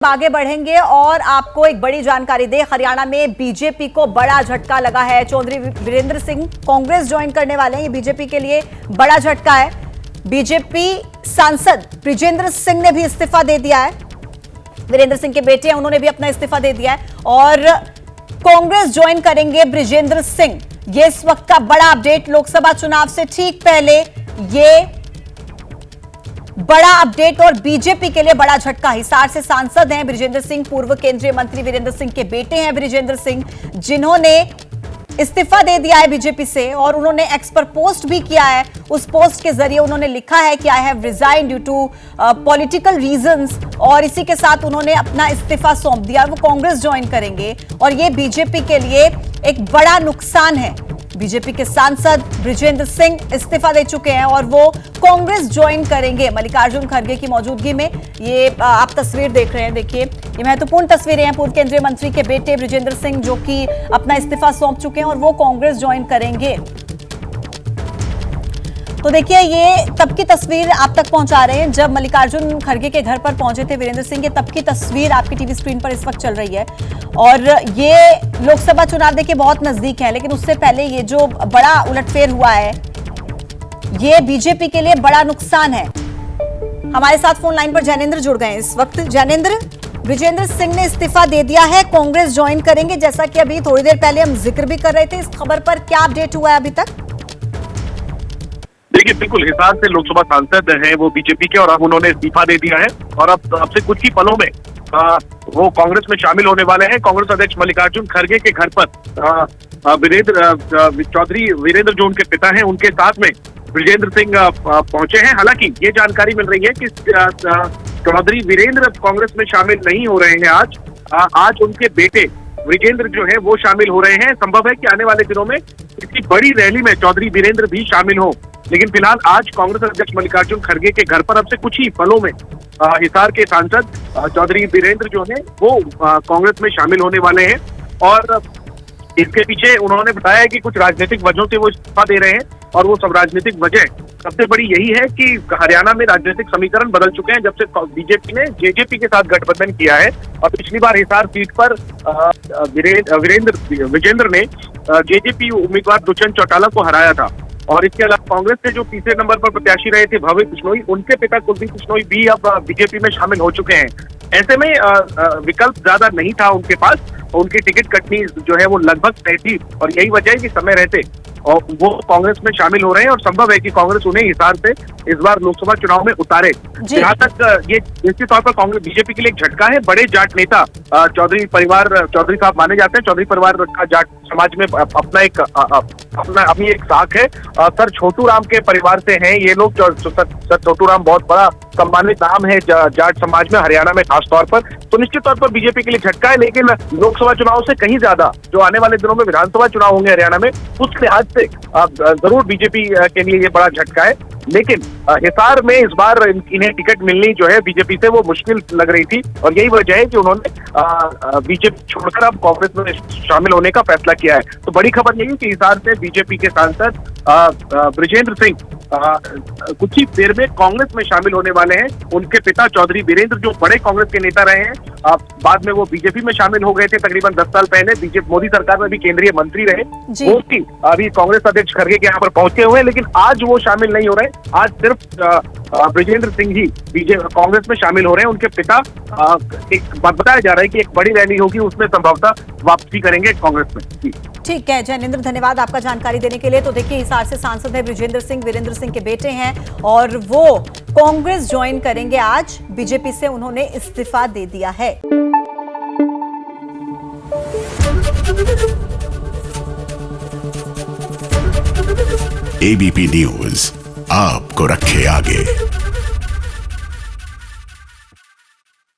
आगे बढ़ेंगे और आपको एक बड़ी जानकारी दे। हरियाणा में बीजेपी को बड़ा झटका लगा है। चौधरी वीरेंद्र सिंह कांग्रेस ज्वाइन करने वाले हैं। ये बीजेपी के लिए बड़ा झटका है। बीजेपी सांसद ब्रिजेंद्र सिंह ने भी इस्तीफा दे दिया है। वीरेंद्र सिंह के बेटे हैं, उन्होंने भी अपना इस्तीफा दे दिया है और कांग्रेस ज्वाइन करेंगे ब्रिजेंद्र सिंह। ये इस वक्त का बड़ा अपडेट। लोकसभा चुनाव से ठीक पहले ये बड़ा अपडेट और बीजेपी के लिए बड़ा झटका। हिसार से सांसद हैं ब्रिजेंद्र सिंह। पूर्व केंद्रीय मंत्री वीरेंद्र सिंह के बेटे हैं ब्रिजेंद्र सिंह, जिन्होंने इस्तीफा दे दिया है बीजेपी से और उन्होंने एक्स पर पोस्ट भी किया है। उस पोस्ट के जरिए उन्होंने लिखा है कि I have resign due to political reasons और इसी के साथ उन्होंने अपना इस्तीफा सौंप दिया। वो कांग्रेस ज्वाइन करेंगे और ये बीजेपी के लिए एक बड़ा नुकसान है। बीजेपी के सांसद ब्रिजेंद्र सिंह इस्तीफा दे चुके हैं और वो कांग्रेस ज्वाइन करेंगे मल्लिकार्जुन खड़गे की मौजूदगी में। ये आप तस्वीर देख रहे हैं, देखिए ये महत्वपूर्ण तस्वीरें हैं। पूर्व केंद्रीय मंत्री के बेटे ब्रिजेंद्र सिंह जो कि अपना इस्तीफा सौंप चुके हैं और वो कांग्रेस ज्वाइन करेंगे। तो देखिए ये तब की तस्वीर आप तक पहुंचा रहे हैं जब मल्लिकार्जुन खड़गे के घर पर पहुंचे थे वीरेंद्र सिंह। ये तब की तस्वीर आपकी टीवी स्क्रीन पर इस वक्त चल रही है और ये लोकसभा चुनाव देखिए बहुत नजदीक है, लेकिन उससे पहले ये जो बड़ा उलटफेर हुआ है ये बीजेपी के लिए बड़ा नुकसान है। हमारे साथ फोन लाइन पर जैनेंद्र जुड़ गए इस वक्त। जैनेंद्र, ब्रिजेंद्र सिंह ने इस्तीफा दे दिया है, कांग्रेस ज्वाइन करेंगे, जैसा कि अभी थोड़ी देर पहले हम जिक्र भी कर रहे थे। इस खबर पर क्या अपडेट हुआ है अभी तक? देखिए बिल्कुल, हिसार से लोकसभा सांसद हैं वो बीजेपी के और अब उन्होंने इस्तीफा दे दिया है और अब से कुछ ही पलों में वो कांग्रेस में शामिल होने वाले हैं। कांग्रेस अध्यक्ष मल्लिकार्जुन खड़गे के घर पर चौधरी वीरेंद्र जो उनके पिता हैं उनके साथ में ब्रिजेंद्र सिंह पहुंचे हैं। हालांकि ये जानकारी मिल रही है कि चौधरी वीरेंद्र कांग्रेस में शामिल नहीं हो रहे हैं। आज उनके बेटे ब्रिजेंद्र जो है वो शामिल हो रहे हैं। संभव है कि आने वाले दिनों में किसी बड़ी रैली में चौधरी वीरेंद्र भी शामिल हो, लेकिन फिलहाल आज कांग्रेस अध्यक्ष मल्लिकार्जुन खड़गे के घर पर अब से कुछ ही पलों में हिसार के सांसद चौधरी वीरेंद्र जो है वो कांग्रेस में शामिल होने वाले हैं और इसके पीछे उन्होंने बताया कि कुछ राजनीतिक वजहों से वो इस्तीफा दे रहे हैं और वो सब राजनीतिक वजह सबसे बड़ी यही है कि हरियाणा में राजनीतिक समीकरण बदल चुके हैं जब से बीजेपी ने जेजेपी के साथ गठबंधन किया है। और पिछली बार हिसार सीट पर विजेंद्र ने जेजेपी उम्मीदवार दुष्यंत चौटाला को हराया था और इसके अलावा कांग्रेस के जो तीसरे नंबर पर प्रत्याशी रहे थे भव्य बिश्नोई, उनके पिता कुलदीप बिश्नोई भी अब बीजेपी में शामिल हो चुके हैं। ऐसे में विकल्प ज्यादा नहीं था उनके पास, उनकी टिकट कटनी जो है वो लगभग तय थी और यही वजह है कि समय रहते और वो कांग्रेस में शामिल हो रहे हैं और संभव है कि कांग्रेस उन्हें हिसार से इस बार लोकसभा चुनाव में उतारे। जहां तक ये निश्चित तौर पर कांग्रेस बीजेपी के लिए एक झटका है। बड़े जाट नेता चौधरी साहब माने जाते हैं। चौधरी परिवार का जाट समाज में अपनी एक साख है। सर छोटू राम के परिवार से हैं ये लोग। सर छोटू राम बहुत बड़ा सम्मानित नाम है जाट समाज में, हरियाणा में खास तौर पर। तो निश्चित तौर पर बीजेपी के लिए झटका है, लेकिन लोकसभा चुनाव से कहीं ज्यादा जो आने वाले दिनों में विधानसभा चुनाव होंगे हरियाणा में, उस लिहाज से जरूर बीजेपी के लिए ये बड़ा झटका है। लेकिन हिसार में इस बार इन्हें टिकट मिलनी जो है बीजेपी से वो मुश्किल लग रही थी और यही वजह है कि उन्होंने बीजेपी छोड़कर अब कांग्रेस में शामिल होने का फैसला किया है। तो बड़ी खबर यही कि हिसार से बीजेपी के सांसद ब्रिजेंद्र सिंह कुछ ही देर में कांग्रेस में शामिल होने वाले हैं। उनके पिता चौधरी वीरेंद्र जो बड़े कांग्रेस के नेता रहे हैं, बाद में वो बीजेपी में शामिल हो गए थे तकरीबन 10 साल पहले। बीजेपी मोदी सरकार में भी केंद्रीय मंत्री रहे, वो भी अभी कांग्रेस अध्यक्ष खड़गे के यहाँ पर पहुंचे हुए हैं, लेकिन आज वो शामिल नहीं हो रहे। आज सिर्फ ब्रिजेंद्र सिंह ही कांग्रेस में शामिल हो रहे हैं। उनके पिता एक बताया जा रहा है कि एक बड़ी रैली होगी, उसमें संभवतः वापसी करेंगे कांग्रेस में। ठीक है जैनेंद्र, धन्यवाद आपका जानकारी देने के लिए। तो देखिए हिसार से सांसद है ब्रिजेंद्र सिंह, वीरेंद्र सिंह के बेटे हैं और वो कांग्रेस ज्वाइन करेंगे। आज बीजेपी से उन्होंने इस्तीफा दे दिया है। एबीपी न्यूज आपको रखे आगे।